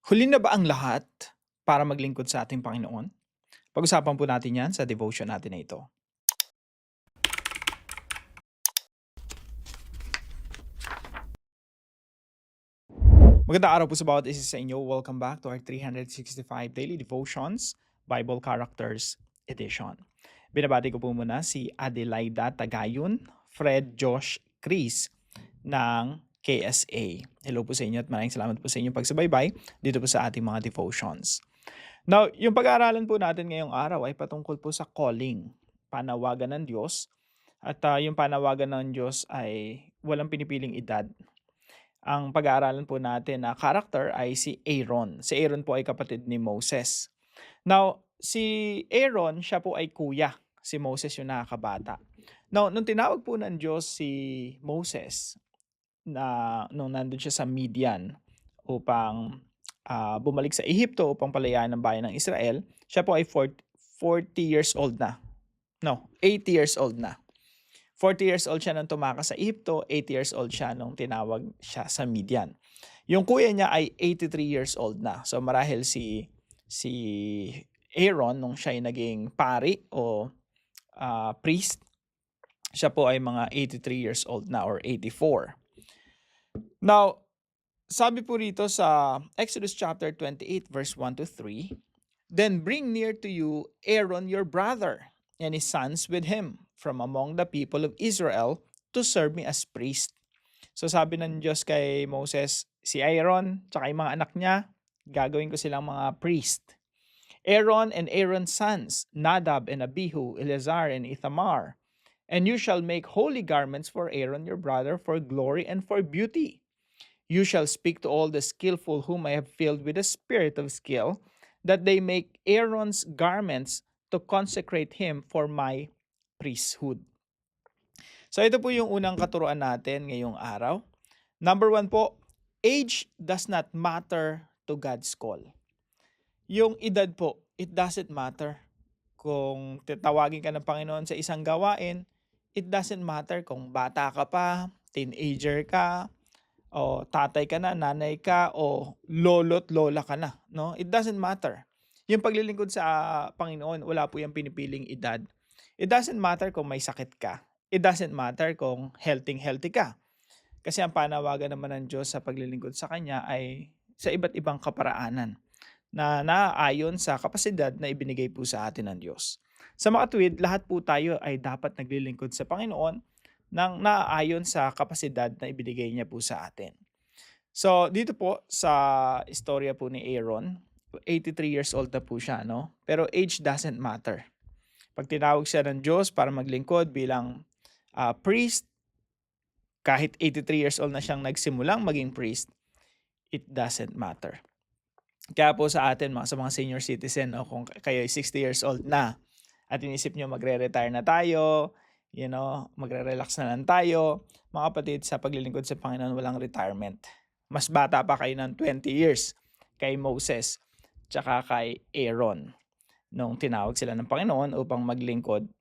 Huli na ba ang lahat para maglingkod sa ating Panginoon? Pag-usapan po natin 'yan sa devotion natin na ito. Magandang araw po sa bawat isa sa inyo. Welcome back to our 365 Daily Devotions, Bible Characters Edition. Binabati ko po muna si Adelaida Tagayon, Fred Josh Chris ng KSA. Hello po sa inyo at maraming salamat po sa inyong pagsubaybay dito po sa ating mga devotions. Now, yung pag-aaralan po natin ngayong araw ay patungkol po sa calling, panawagan ng Diyos. At yung panawagan ng Diyos ay walang pinipiling edad. Ang pag-aaralan po natin na character ay si Aaron. Si Aaron po ay kapatid ni Moses. Now, si Aaron, siya po ay kuya. Si Moses yung nakakabata. Now, nung tinawag po ng Diyos si Moses na nung nandun siya sa Midian upang bumalik sa Ehipto upang palayaan ng bayan ng Israel, siya po ay 40 years old na. No, 80 years old na. 40 years old siya nung tumakas sa Ehipto, 80 years old siya nung tinawag siya sa Midian. Yung kuya niya ay 83 years old na. So marahil si Aaron nung siya ay naging pari o priest, siya po ay mga 83 years old na or 84. Now, sabi po rito sa Exodus chapter 28 verse 1 to 3, "Then bring near to you Aaron your brother and his sons with him from among the people of Israel to serve me as priest." So sabi ng Diyos kay Moses, si Aaron tsaka yung mga anak niya, gagawin ko silang mga priest. Aaron and Aaron's sons, Nadab and Abihu, Eleazar and Ithamar. "And you shall make holy garments for Aaron your brother for glory and for beauty. You shall speak to all the skillful whom I have filled with the spirit of skill, that they make Aaron's garments to consecrate him for my priesthood." So ito po yung unang katuruan natin ngayong araw. Number one po, age does not matter to God's call. Yung edad po, it doesn't matter. Kung tatawagin ka ng Panginoon sa isang gawain, it doesn't matter kung bata ka pa, teenager ka, o tatay ka na, nanay ka, o lolo't lola ka na. No? It doesn't matter. Yung paglilingkod sa Panginoon, wala po yung pinipiling edad. It doesn't matter kung may sakit ka. It doesn't matter kung healthy ka. Kasi ang panawagan naman ng Diyos sa paglilingkod sa Kanya ay sa iba't ibang kaparaanan na naaayon sa kapasidad na ibinigay po sa atin ng Diyos. Sa makatuwid, lahat po tayo ay dapat naglilingkod sa Panginoon nang naaayon sa kapasidad na ibinigay niya po sa atin. So, dito po sa istorya po ni Aaron, 83 years old na po siya, no? Pero age doesn't matter. Pag tinawag siya ng Diyos para maglingkod bilang priest, kahit 83 years old na siyang nagsimulang maging priest, it doesn't matter. Kaya po sa atin, sa mga senior citizen, no, kung kayo ay 60 years old na at inisip nyo magre-retire na tayo, magre-relax na lang tayo, mga kapatid, sa paglilingkod sa Panginoon, walang retirement. Mas bata pa kayo ng 20 years kay Moses tsaka kay Aaron nung tinawag sila ng Panginoon upang maglingkod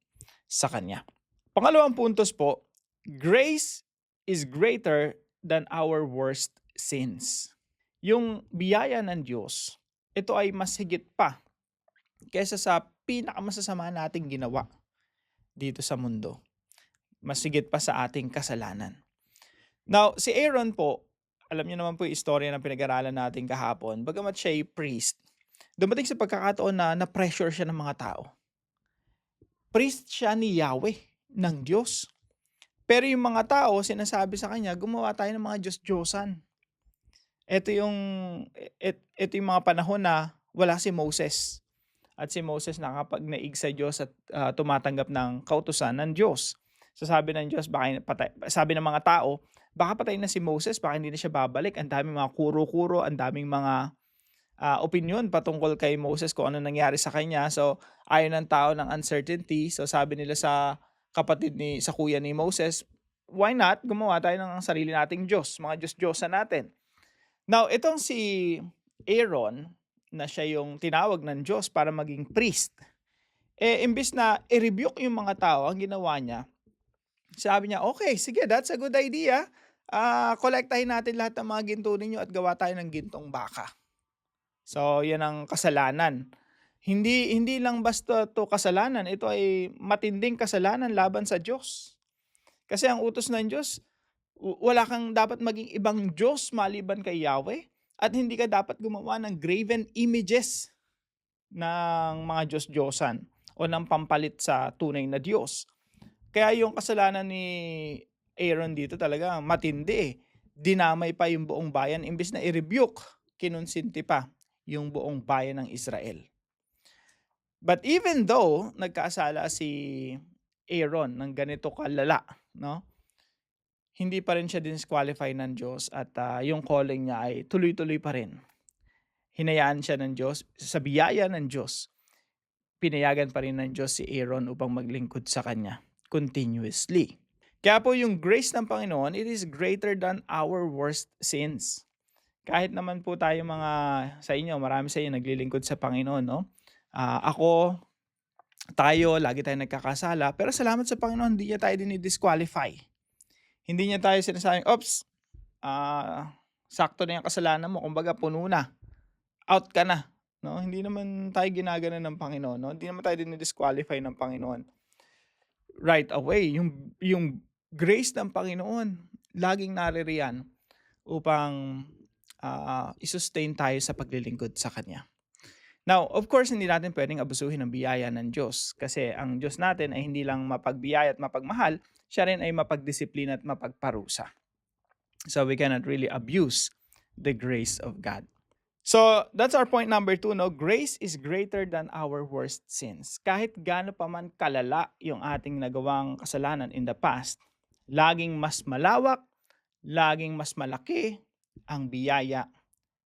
sa Kanya. Pangalawang puntos po, grace is greater than our worst sins. Yung biyaya ng Diyos, ito ay mas higit pa kaysa sa pinakamasasama nating ginawa dito sa mundo. Mas higit pa sa ating kasalanan. Now, si Aaron po, alam niyo naman po yung istorya na pinag-aralan natin kahapon, bagamat siya ay priest, dumating sa pagkakataon na na-pressure siya ng mga tao. Priest siya ni Yahweh, ng Diyos. Pero yung mga tao, sinasabi sa kanya, gumawa tayo ng mga Diyos-Diyosan. Ito yung mga panahon na wala si Moses. At si Moses nakapag-naig sa Diyos at tumatanggap ng kautusan ng Diyos. So sabi ng Diyos, sabi ng mga tao, baka patay na si Moses, baka hindi na siya babalik. Ang daming mga kuro-kuro, ang daming mga opinion patungkol kay Moses kung ano nangyari sa kanya. So ayaw ng tao ng uncertainty. So sabi nila sa sa kuya ni Moses, why not gumawa tayo ng sarili nating Diyos, mga Diyos-Diyosan natin. Now, itong si Aaron, na siya yung tinawag ng Diyos para maging priest, imbis na i-rebuke yung mga tao, ang ginawa niya, sabi niya, okay, sige, that's a good idea. Kolektahin natin lahat ng mga ginto ninyo at gawa tayo ng gintong baka. So, yan ang kasalanan. Hindi hindi lang basta 'to kasalanan, ito ay matinding kasalanan laban sa Diyos. Kasi ang utos ng Diyos, wala kang dapat maging ibang Diyos maliban kay Yahweh at hindi ka dapat gumawa ng graven images ng mga Diyos-Diyosan o ng pampalit sa tunay na Diyos. Kaya yung kasalanan ni Aaron dito talaga matindi eh. Dinamay pa yung buong bayan imbes na i-rebuke, kinonsinti pa yung buong bayan ng Israel. But even though nagkasala si Aaron ng ganito kalala, no? Hindi pa rin siya disqualify ng Diyos at yung calling niya ay tuloy-tuloy pa rin. Hinayaan siya ng Diyos, sa biyaya ng Diyos, pinayagan pa rin ng Diyos si Aaron upang maglingkod sa kanya continuously. Kaya po yung grace ng Panginoon, it is greater than our worst sins. Kahit naman po tayo mga sa inyo, marami sa inyo naglilingkod sa Panginoon, no? Ako, tayo, lagi tayong nagkakasala, pero salamat sa Panginoon, hindi niya tayo dinidisqualify. Hindi niya tayo sinasabing, "Oops, sakto na yung kasalanan mo, kumbaga puno na, out ka na." No? Hindi naman tayo ginagana ng Panginoon, no? Hindi naman tayo dinidisqualify ng Panginoon. Right away, yung grace ng Panginoon, laging naririyan upang i-sustain tayo sa paglilingkod sa Kanya. Now, of course, hindi natin pwedeng abusuhin ang biyaya ng Diyos kasi ang Diyos natin ay hindi lang mapagbiyaya at mapagmahal, siya rin ay mapagdisiplina at mapagparusa. So we cannot really abuse the grace of God. So that's our point number 2, no? Grace is greater than our worst sins. Kahit gaano pa man kalala yung ating nagawang kasalanan in the past, laging mas malawak, laging mas malaki ang biyaya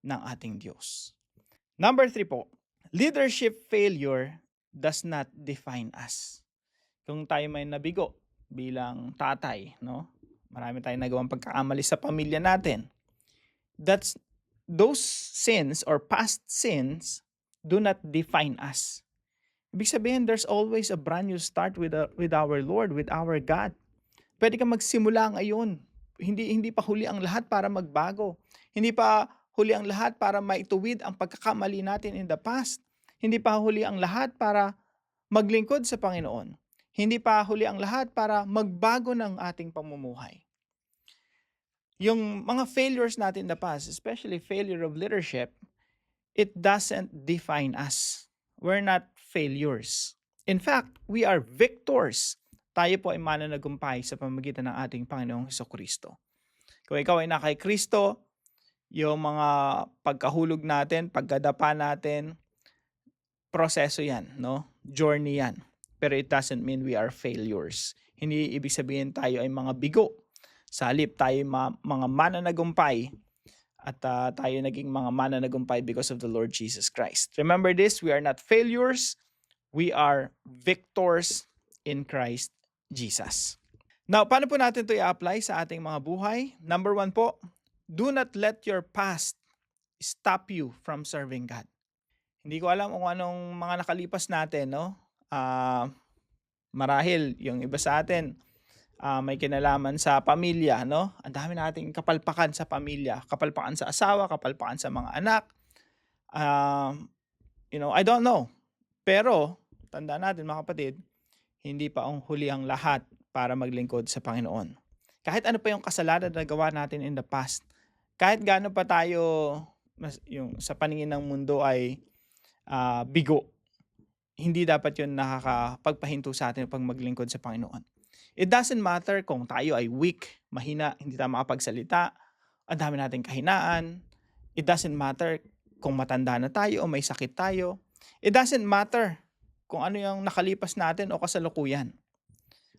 ng ating Diyos. Number 3 po, leadership failure does not define us. Kung tayo may nabigo bilang tatay, no? Marami tayong nagawang pagkakamali sa pamilya natin. Those sins or past sins do not define us. Ibig sabihin, there's always a brand new start with our Lord, with our God. Pwede kang magsimula ngayon. Hindi pa huli ang lahat para magbago. Hindi pa huli ang lahat para maituwid ang pagkakamali natin in the past. Hindi pa huli ang lahat para maglingkod sa Panginoon. Hindi pa huli ang lahat para magbago ng ating pamumuhay. Yung mga failures natin in the past, especially failure of leadership, it doesn't define us. We're not failures. In fact, we are victors. Tayo po ay mananagumpay sa pamamagitan ng ating Panginoong Hesukristo. Kung ikaw ay nakay Kristo, yung mga pagkahulog natin, pagkadapa natin, proseso yan, no? Journey yan. Pero it doesn't mean we are failures. Hindi ibig sabihin tayo ay mga bigo. Sa halip tayo mga mananagumpay at tayo naging mga mananagumpay because of the Lord Jesus Christ. Remember this, we are not failures. We are victors in Christ Jesus. Now, paano po natin ito i-apply sa ating mga buhay? Number 1 po, do not let your past stop you from serving God. Hindi ko alam kung anong mga nakalipas natin, no? Marahil yung iba sa atin, may kinalaman sa pamilya, no? Ang dami nating kapalpakan sa pamilya, kapalpakan sa asawa, kapalpakan sa mga anak. I don't know. Pero, tandaan natin mga kapatid, hindi pa ang huli ang lahat para maglingkod sa Panginoon. Kahit ano pa yung kasalanan na gawa natin in the past, kahit gaano pa tayo yung sa paningin ng mundo ay bigo, hindi dapat yun nakakapagpahinto sa atin pag maglingkod sa Panginoon. It doesn't matter kung tayo ay weak, mahina, hindi tayo makapagsalita, ang dami nating kahinaan. It doesn't matter kung matanda na tayo o may sakit tayo. It doesn't matter kung ano yung nakalipas natin o kasalukuyan.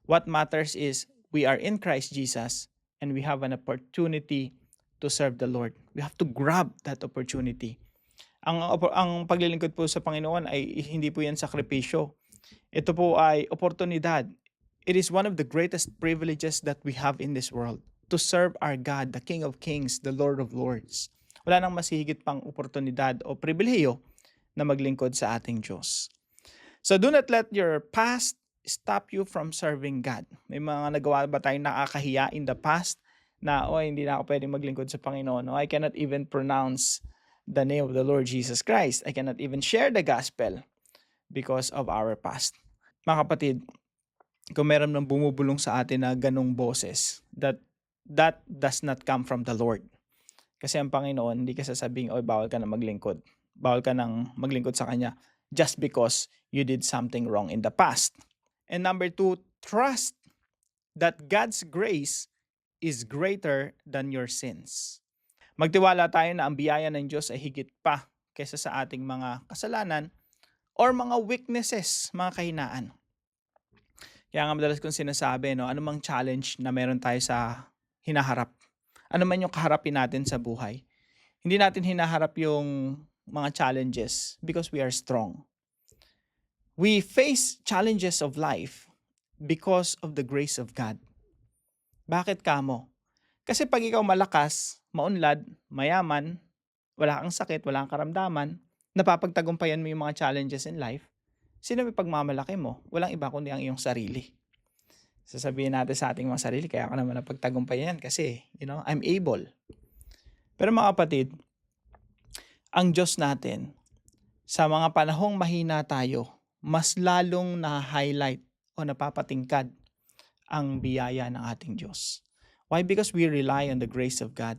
What matters is we are in Christ Jesus and we have an opportunity to serve the Lord. We have to grab that opportunity. Ang paglilingkod po sa Panginoon ay hindi po yan sakripisyo. Ito po ay oportunidad. It is one of the greatest privileges that we have in this world to serve our God, the King of Kings, the Lord of Lords. Wala nang masihigit pang oportunidad o pribilehiyo na maglingkod sa ating Diyos. So do not let your past stop you from serving God. May mga nagawa ba tayong nakakahiya in the past na hindi na ako pwedeng maglingkod sa Panginoon. I cannot even pronounce the name of the Lord Jesus Christ. I cannot even share the gospel because of our past. Mga kapatid, kung meron ng bumubulong sa atin na ganong boses, that does not come from the Lord. Kasi ang Panginoon, hindi ka sasabing, oy, bawal ka na maglingkod. Bawal ka nang maglingkod sa Kanya just because you did something wrong in the past. And number two, trust that God's grace is greater than your sins. Magtiwala tayo na ang biyaya ng Diyos ay higit pa kaysa sa ating mga kasalanan or mga weaknesses, mga kahinaan. Kaya nga madalas kong sinasabi, no, anumang challenge na meron tayo sa hinaharap, ano man yung kaharapin natin sa buhay, hindi natin hinaharap yung mga challenges because we are strong. We face challenges of life because of the grace of God. Bakit kamo? Kasi pag ikaw malakas, maunlad, mayaman, wala kang sakit, wala kang karamdaman, napapagtagumpayan mo yung mga challenges in life, sino may pagmamalaki mo? Walang iba kundi ang iyong sarili. Sasabihin natin sa ating mga sarili, kaya ako naman napagtagumpayan kasi, I'm able. Pero mga kapatid, ang Diyos natin, sa mga panahong mahina tayo, mas lalong na-highlight o napapatingkad ang biyaya ng ating Diyos. Why? Because we rely on the grace of God.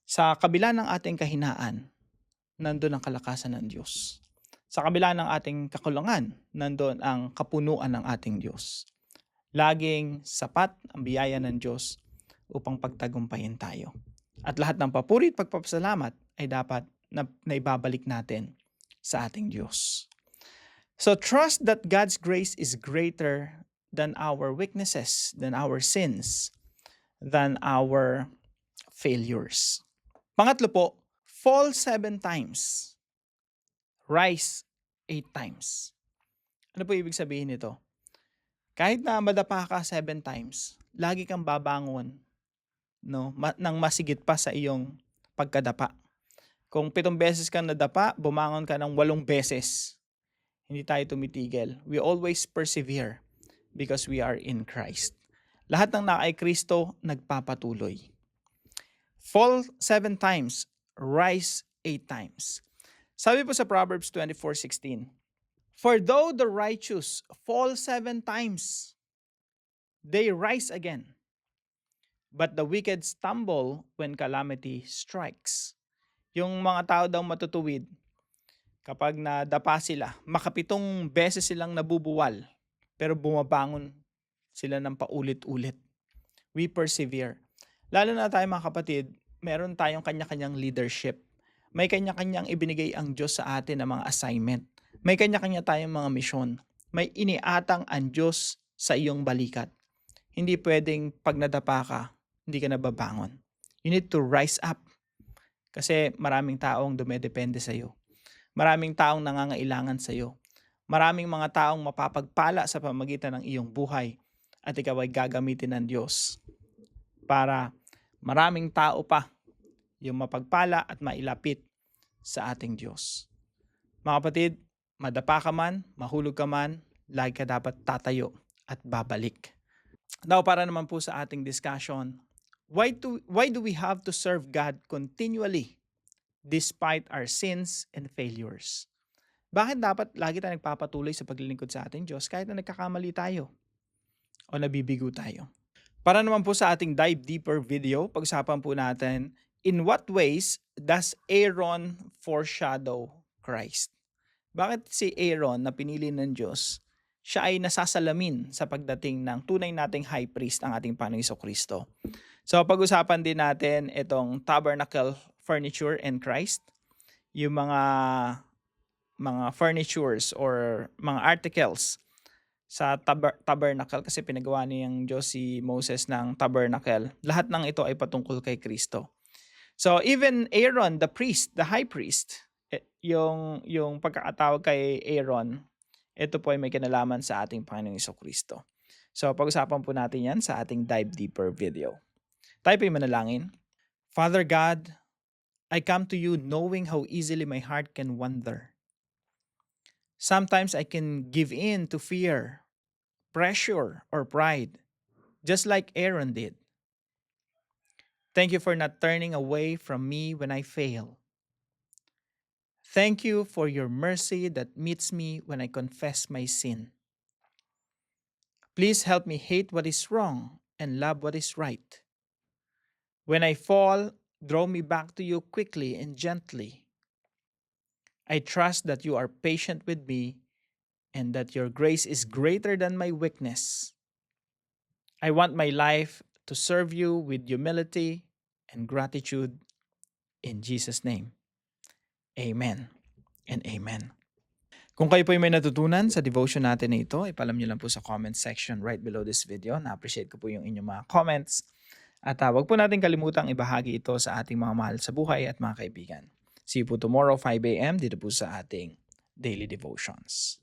Sa kabila ng ating kahinaan, nandun ang kalakasan ng Diyos. Sa kabila ng ating kakulangan, nandun ang kapunuan ng ating Diyos. Laging sapat ang biyaya ng Diyos upang pagtagumpayin tayo. At lahat ng papuri at pagpapasalamat ay dapat na ibabalik natin sa ating Diyos. So trust that God's grace is greater than our weaknesses, than our sins, than our failures. Pangatlo po, fall 7 times, rise 8 times. Ano po ibig sabihin nito? Kahit na madapa ka 7 times, lagi kang babangon, no, nang masigit pa sa iyong pagkadapa. Kung 7 beses kang nadapa, bumangon ka ng 8 beses. Hindi tayo tumitigil. We always persevere because we are in Christ. Lahat ng nakay Kristo, nagpapatuloy. Fall 7 times, rise 8 times. Sabi po sa Proverbs 24:16, for though the righteous fall 7 times, they rise again. But the wicked stumble when calamity strikes. Yung mga tao daw matutuwid, kapag nadapa sila, makapitong beses silang nabubuwal, pero bumabangon sila ng paulit-ulit. We persevere. Lalo na tayo mga kapatid, meron tayong kanya-kanyang leadership. May kanya-kanyang ibinigay ang Diyos sa atin ng mga assignment. May kanya-kanya tayong mga misyon. May iniatang ang Diyos sa iyong balikat. Hindi pwedeng pag nadapa ka, hindi ka nababangon. You need to rise up. Kasi maraming taong dumedepende sa iyo. Maraming taong nangangailangan sa iyo. Maraming mga taong mapapagpala sa pamagitan ng iyong buhay at ikaw ay gagamitin ng Diyos para maraming tao pa yung mapagpala at mailapit sa ating Diyos. Mga kapatid, madapa ka man, mahulog ka man, lagi ka dapat tatayo at babalik. Now, para naman po sa ating discussion, why do we have to serve God continually despite our sins and failures? Bakit dapat lagi tayong nagpapatuloy sa paglilingkod sa ating Diyos kahit na nagkakamali tayo o nabibigo tayo? Para naman po sa ating dive deeper video, pag-usapan po natin, in what ways does Aaron foreshadow Christ? Bakit si Aaron na pinili ng Diyos, siya ay nasasalamin sa pagdating ng tunay nating high priest, ang ating Panginoong Jesucristo? So pag-usapan din natin itong tabernacle furniture in Christ, yung mga furnitures or mga articles sa tabernacle, kasi pinagawa niyang Diyos si Moses ng tabernacle. Lahat ng ito ay patungkol kay Kristo. So even Aaron, the priest, the high priest, yung pagkakatawag kay Aaron, ito po ay may kinalaman sa ating Panginoong Jesucristo. So pag-usapan po natin yan sa ating dive deeper video. Tayo po yung manalangin. Father God, I come to you knowing how easily my heart can wander. Sometimes I can give in to fear, pressure, or pride, just like Aaron did. Thank you for not turning away from me when I fail. Thank you for your mercy that meets me when I confess my sin. Please help me hate what is wrong and love what is right. When I fall, draw me back to you quickly and gently. I trust that you are patient with me and that your grace is greater than my weakness. I want my life to serve you with humility and gratitude in Jesus' name. Amen and amen. Kung kayo po ay may natutunan sa devotion natin na ito, ipalam nyo lang po sa comment section right below this video. Na-appreciate ko po yung inyong mga comments. At wag po natin kalimutang ibahagi ito sa ating mga mahal sa buhay at mga kaibigan. See you po tomorrow 5 a.m. dito po sa ating Daily Devotions.